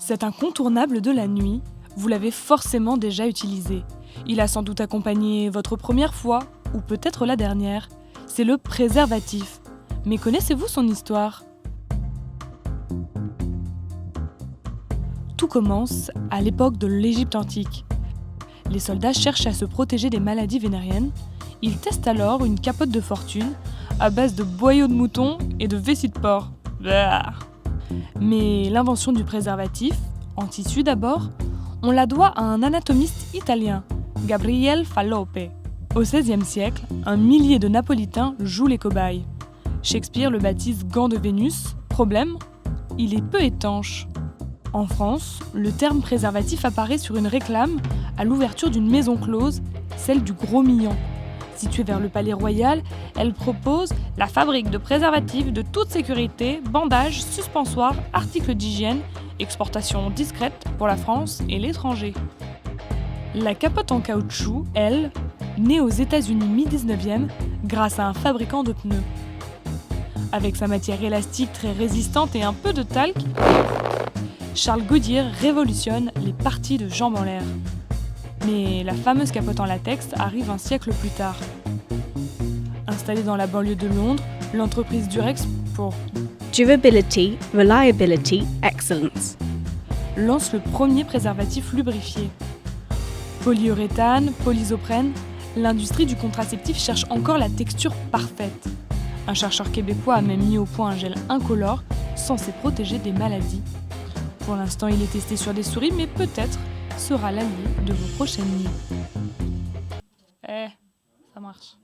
Cet incontournable de la nuit, vous l'avez forcément déjà utilisé. Il a sans doute accompagné votre première fois, ou peut-être la dernière. C'est le préservatif. Mais connaissez-vous son histoire ? Tout commence à l'époque de l'Égypte antique. Les soldats cherchent à se protéger des maladies vénériennes. Ils testent alors une capote de fortune à base de boyaux de mouton et de vessie de porc. Blah. Mais l'invention du préservatif, en tissu d'abord, on la doit à un anatomiste italien, Gabriele Fallope. Au XVIe siècle, un millier de Napolitains jouent les cobayes. Shakespeare le baptise gant de Vénus. Problème, il est peu étanche. En France, le terme préservatif apparaît sur une réclame à l'ouverture d'une maison close, celle du Gros Millan. Située vers le Palais Royal, elle propose la fabrique de préservatifs de toute sécurité, bandages, suspensoires, articles d'hygiène, exportation discrète pour la France et l'étranger. La capote en caoutchouc, elle, née aux États-Unis mi-19e grâce à un fabricant de pneus. Avec sa matière élastique très résistante et un peu de talc, Charles Goodyear révolutionne les parties de jambes en l'air. Mais la fameuse capote en latex arrive un siècle plus tard. Installée dans la banlieue de Londres, l'entreprise Durex, pour Durability, reliability, excellence. lance le premier préservatif lubrifié. Polyuréthane, polysoprène, l'industrie du contraceptif cherche encore la texture parfaite. Un chercheur québécois a même mis au point un gel incolore censé protéger des maladies. Pour l'instant, il est testé sur des souris, mais peut-être sera l'allié de vos prochaines nuits. Ça marche.